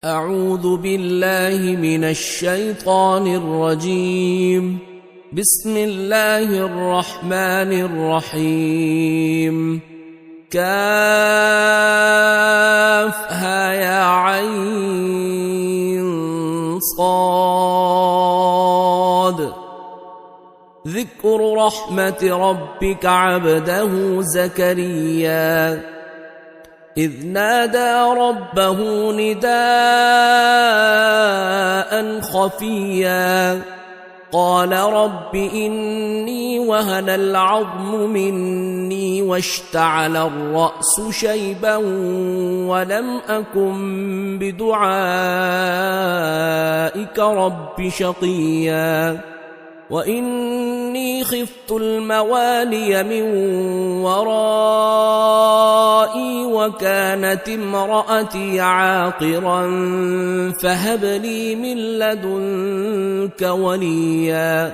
أعوذ بالله من الشيطان الرجيم. بسم الله الرحمن الرحيم. كافها يا عين صاد. ذكر رحمة ربك عبده زكريا إذ نادى ربه نداء خفيا قال رب إني وهن العظم مني واشتعل الرأس شيبا ولم أكن بدعائك رب شقيا وإني خفت الموالي من ورائي وكانت امرأتي عاقرا فهب لي من لدنك وليا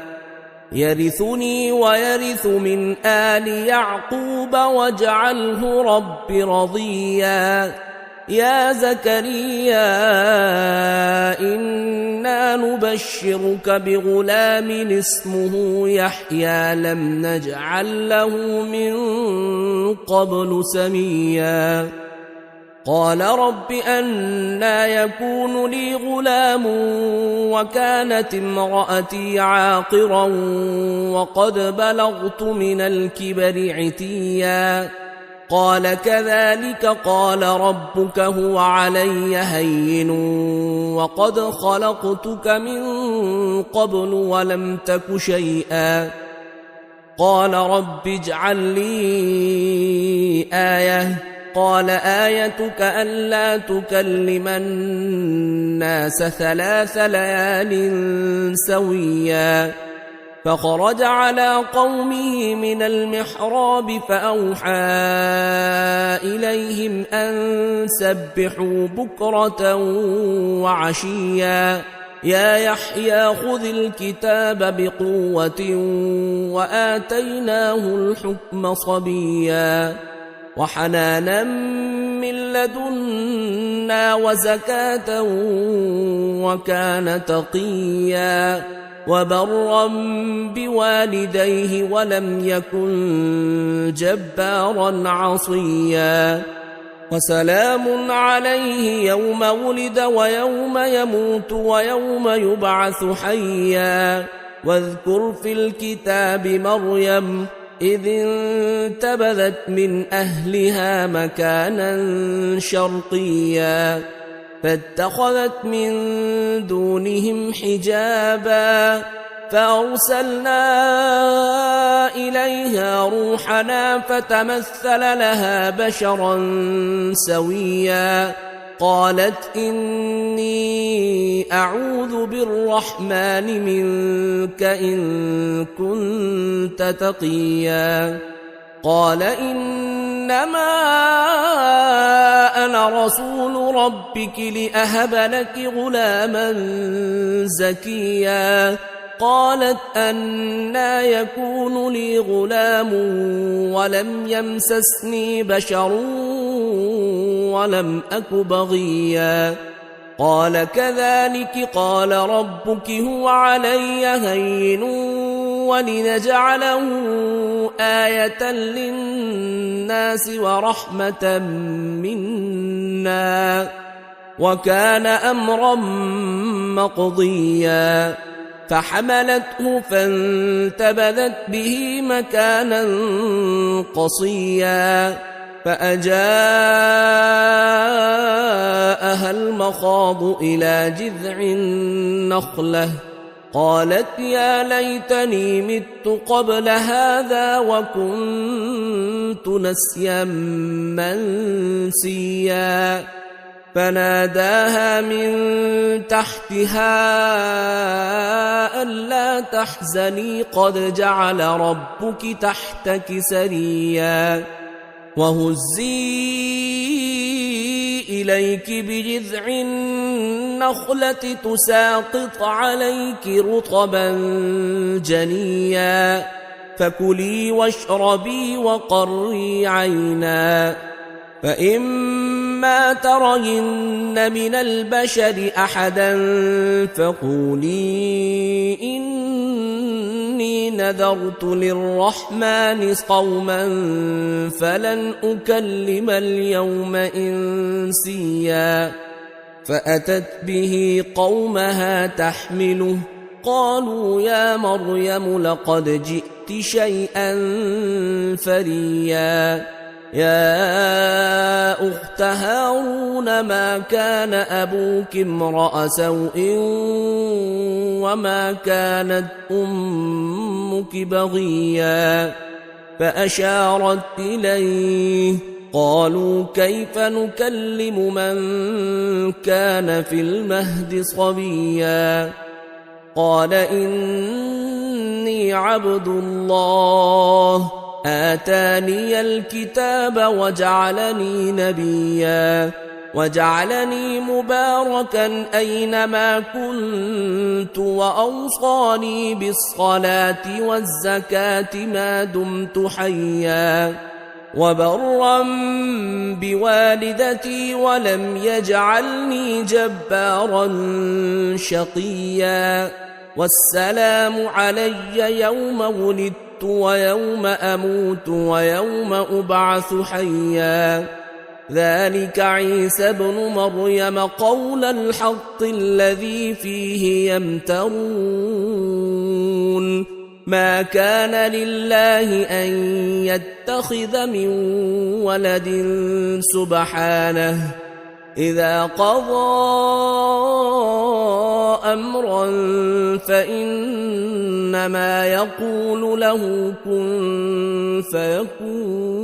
يرثني ويرث من آل يعقوب واجعله رب رضيا يا زكريا إنا نبشرك بغلام اسمه يحيى لم نجعل له من قبل سميا قال رب أنى يكون لي غلام وكانت امرأتي عاقرا وقد بلغت من الكبر عتيا قال كذلك قال ربك هو علي هين وقد خلقتك من قبل ولم تك شيئا قال رب اجعل لي آية قال آيتك ألا تكلم الناس 3 ليال سويا فخرج على قومه من المحراب فأوحى إليهم أن سبحوا بكرة وعشيا يا يحيى خذ الكتاب بقوة وآتيناه الحكم صبيا وحنانا من لدنا وزكاة وكان تقيا وبرا بوالديه ولم يكن جبارا عصيا وسلام عليه يوم ولد ويوم يموت ويوم يبعث حيا واذكر في الكتاب مريم إذ انتبذت من أهلها مكانا شرقيا فاتخذت من دونهم حجابا فأرسلنا إليها روحنا فتمثل لها بشرا سويا قالت إني أعوذ بالرحمن منك إن كنت تقيا قال إنما أنا رسول ربك لأهب لك غلاما زكيا قالت أنى يكون لي غلام ولم يمسسني بشر ولم أك بغيا قال كذلك قال ربك هو علي هين ولنجعله آية للناس ورحمة منا وكان أمرا مقضيا فحملته فانتبذت به مكانا قصيا فأجاءها المخاض إلى جذع النخلة قالت يا ليتني مت قبل هذا وكنت نسيا منسيا فناداها من تحتها ألا تحزني قد جعل ربك تحتك سريا وهزي إليك بجذع النخلة تساقط عليك رطبا جنيا فكلي واشربي وقري عينا فإما فإما ترين من البشر أحدا فقولي إني نذرت للرحمن صوما فلن أكلم اليوم إنسيا. فأتت به قومها تحمله قالوا يا مريم لقد جئت شيئا فريا. يا أخت هارون ما كان أبوك امرأ سوء وما كانت أمك بغيا. فأشارت إليه قالوا كيف نكلم من كان في المهد صبيا. قال إني عبد الله آتاني الكتاب وجعلني نبيا وجعلني مباركا أينما كنت وأوصاني بالصلاة والزكاة ما دمت حيا وبرا بوالدتي ولم يجعلني جبارا شقيا. والسلام علي يوم ولدت ويوم أموت ويوم أبعث حيا. ذلك عيسى بن مريم قول الحق الذي فيه يمترون. ما كان لله أن يتخذ من ولد سبحانه إذا قضى أمرا فإنما يقول له كن فيكون.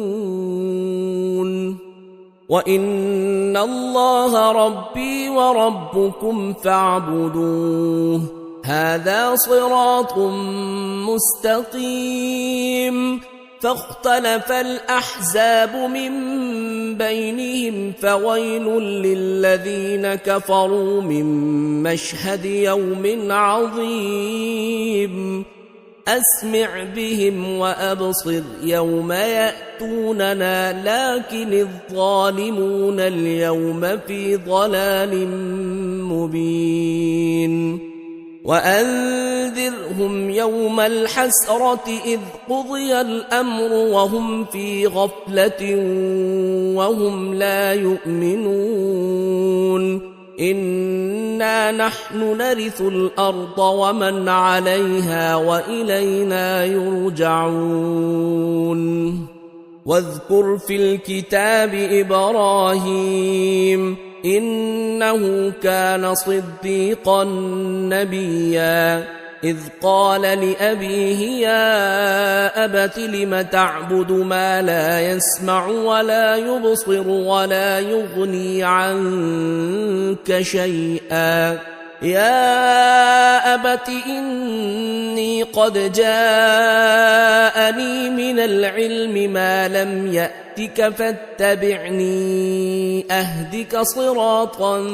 وإن الله ربي وربكم فاعبدوه هذا صراط مستقيم. فاختلف الأحزاب من بينهم فويل للذين كفروا من مشهد يوم عظيم. أسمع بهم وأبصر يوم يأتوننا لكن الظالمون اليوم في ضلال مبين. وأنذرهم يوم الحسرة إذ قضي الأمر وهم في غفلة وهم لا يؤمنون. إنا نحن نرث الأرض ومن عليها وإلينا يرجعون. واذكر في الكتاب إبراهيم إنه كان صديقا نبيا. إذ قال لأبيه يا أبت لم تعبد ما لا يسمع ولا يبصر ولا يغني عنك شيئا. يا أبت إني قد جاءني من العلم ما لم يأتك فاتبعني أهدك صراطا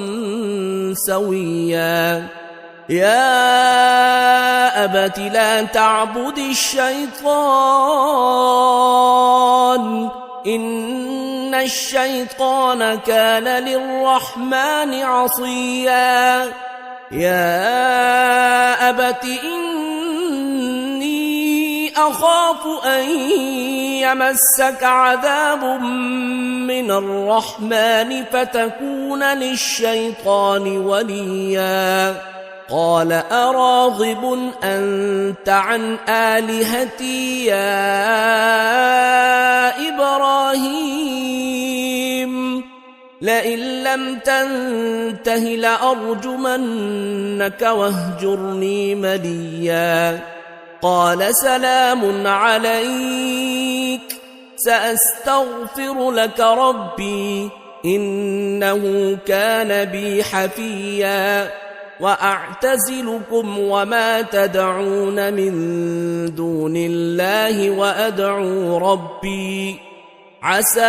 سويا. يا أبت لا تعبد الشيطان إن الشيطان كان للرحمن عصيا. يا أبت إني أخاف أن يمسك عذاب من الرحمن فتكون للشيطان وليا. قال أراغب أنت عن آلهتي يا إبراهيم لئن لم تنته لأرجمنك واهجرني مليا. قال سلام عليك سأستغفر لك ربي إنه كان بي حفيا. وأعتزلكم وما تدعون من دون الله وأدعو ربي عسى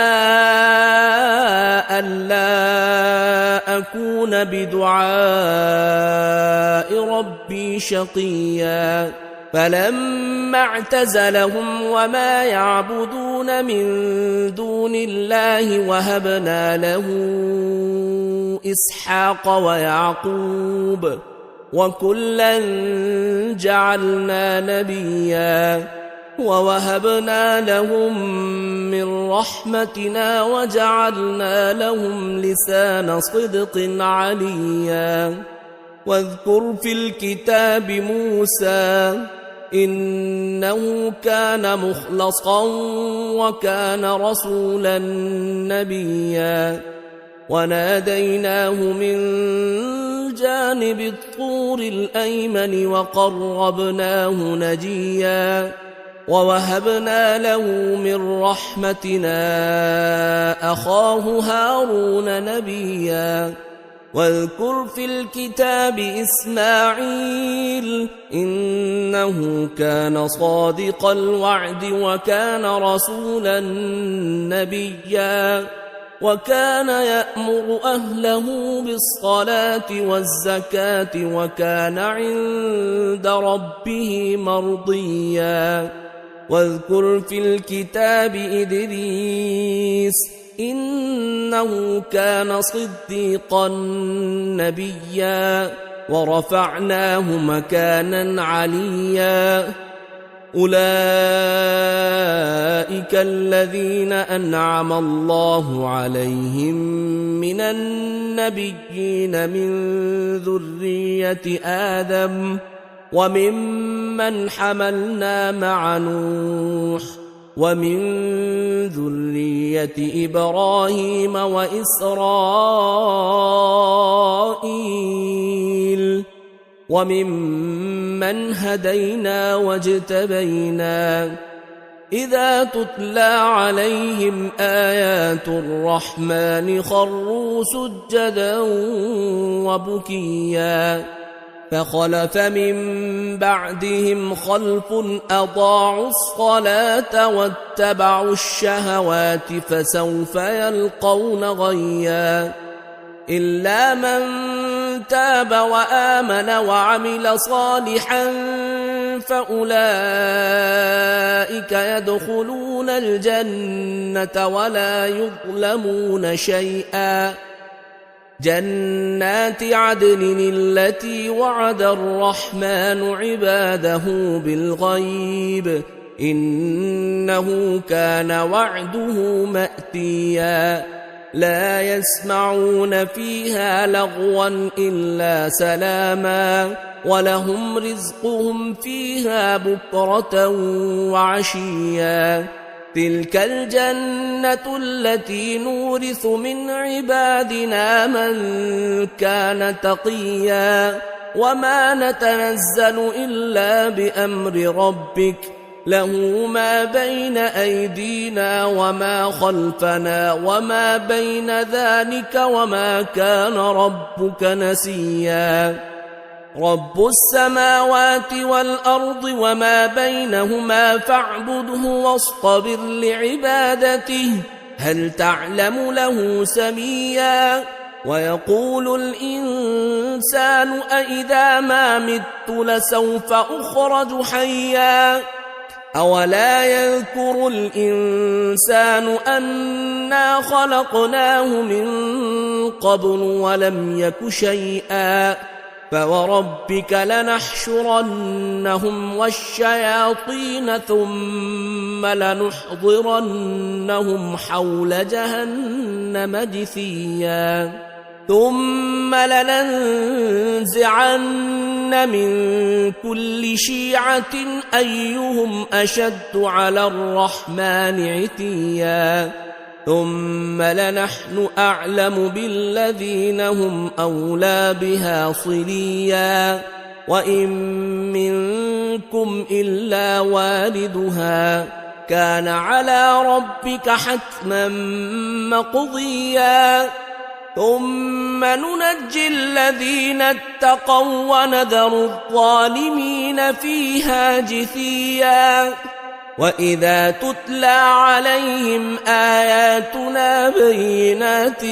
ألا أكون بدعاء ربي شقيا. فلما اعتزلهم وما يعبدون من دون الله وهبنا له إسحاق ويعقوب وكلا جعلنا نبيا ووهبنا لهم من رحمتنا وجعلنا لهم لسان صدق عليا واذكر في الكتاب موسى إنه كان مخلصا وكان رسولا نبيا وناديناه من جانب الطور الأيمن وقربناه نجيا ووهبنا له من رحمتنا أخاه هارون نبيا واذكر في الكتاب إسماعيل إنه كان صادق الوعد وكان رسولا نبيا وكان يأمر أهله بالصلاة والزكاة وكان عند ربه مرضيا واذكر في الكتاب إدريس إنه كان صديقا نبيا ورفعناه مكانا عليا أولئك الذين أنعم الله عليهم من النبيين من ذرية آدم وممن حملنا مع نوح ومن ذرية إبراهيم وإسرائيل وممن هدينا واجتبينا إذا تتلى عليهم آيات الرحمن خروا سجدا وبكيا فخلف من بعدهم خلف أضاعوا الصلاة واتبعوا الشهوات فسوف يلقون غيا إلا من تاب وآمن وعمل صالحا فأولئك يدخلون الجنة ولا يظلمون شيئا جنات عدن التي وعد الرحمن عباده بالغيب إنه كان وعده مأتيا لا يسمعون فيها لغوا إلا سلاما ولهم رزقهم فيها بكرة وعشيا تلك الجنة التي نورث من عبادنا من كان تقيا وما نتنزل إلا بأمر ربك له ما بين أيدينا وما خلفنا وما بين ذلك وما كان ربك نسيا رب السماوات والأرض وما بينهما فاعبده واصطبر لعبادته هل تعلم له سميا ويقول الإنسان أإذا ما مت لسوف أخرج حيا أولا يذكر الإنسان أنا خلقناه من قبل ولم يك شيئا فوربك لنحشرنهم والشياطين ثم لنحضرنهم حول جهنم جثيا ثم لننزعن من كل شيعة أيهم أشد على الرحمن عتيا ثم لنحن أعلم بالذين هم أولى بها صليا وإن منكم إلا واردها كان على ربك حتما مقضيا ثم ننجي الذين اتقوا ونذر الظالمين فيها جثيا وإذا تتلى عليهم آياتنا بينات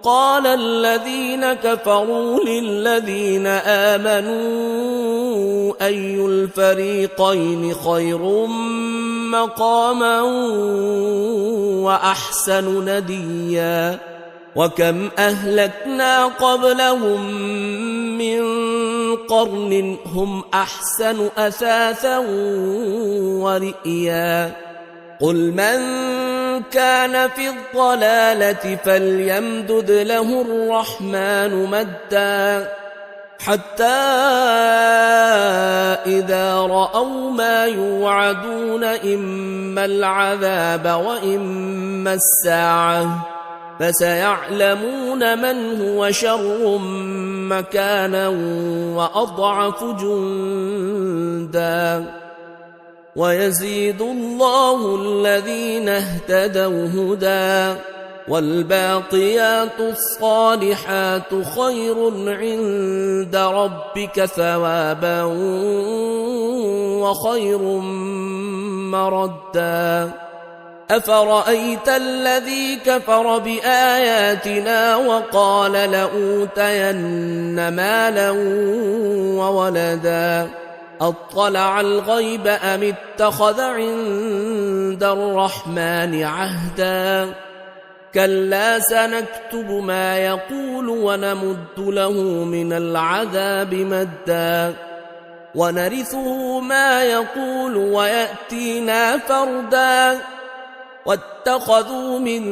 قال الذين كفروا للذين آمنوا أي الفريقين خير مقاما وأحسن نديا وكم أهلكنا قبلهم من قرن هم أحسن أثاثا ورئيا قل من كان في الضلالة فليمدد له الرحمن مدا حتى إذا رأوا ما يوعدون إما العذاب وإما الساعة فسيعلمون من هو شر مكانا وأضعف جندا ويزيد الله الذين اهتدوا هدى والباقيات الصالحات خير عند ربك ثوابا وخير مردا أفرأيت الذي كفر بآياتنا وقال لأوتين مالا وولدا أطلع الغيب أم اتخذ عند الرحمن عهدا كلا سنكتب ما يقول ونمد له من العذاب مدا ونرثه ما يقول ويأتينا فردا واتخذوا من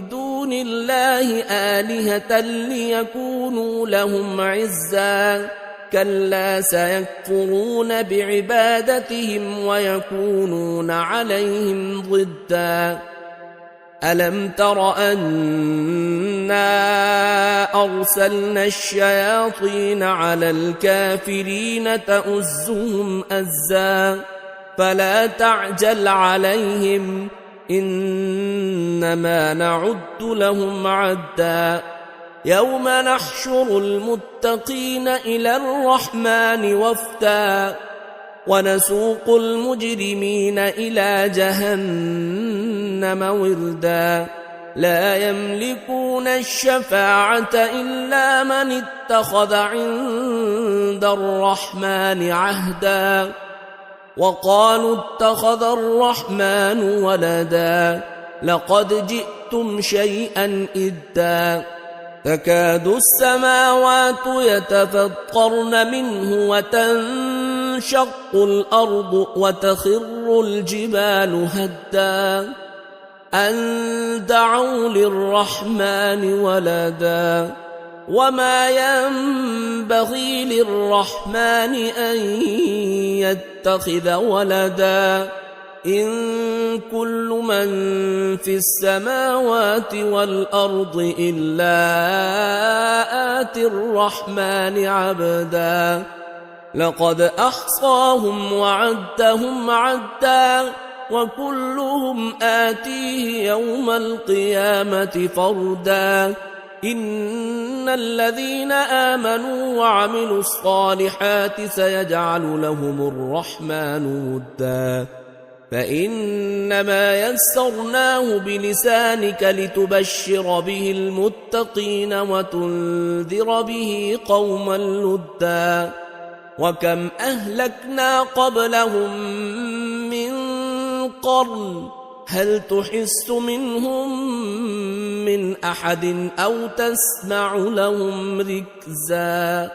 دون الله آلهة ليكونوا لهم عزا كلا سيكفرون بعبادتهم ويكونون عليهم ضدا ألم تر أنا أرسلنا الشياطين على الكافرين تؤزهم أزا فلا تعجل عليهم إنما نعد لهم عدا يوم نحشر المتقين إلى الرحمن وفدا ونسوق المجرمين إلى جهنم وردا لا يملكون الشفاعة إلا من اتخذ عند الرحمن عهدا وقالوا اتخذ الرحمن ولدا لقد جئتم شيئا إدا تكاد السماوات يتفطرن منه وتنشق الأرض وتخر الجبال هدا أن دعوا للرحمن ولدا وما ينبغي للرحمن أن يتخذ ولدا إن كل من في السماوات والأرض إلا آتي الرحمن عبدا لقد أحصاهم وعدهم عدا وكلهم آتيه يوم القيامة فردا إن الذين آمنوا وعملوا الصالحات سيجعل لهم الرحمن ودا فإنما يسرناه بلسانك لتبشر به المتقين وتنذر به قوما لدا وكم أهلكنا قبلهم من قرن هل تحس منهم من أحد أو تسمع لهم ركزا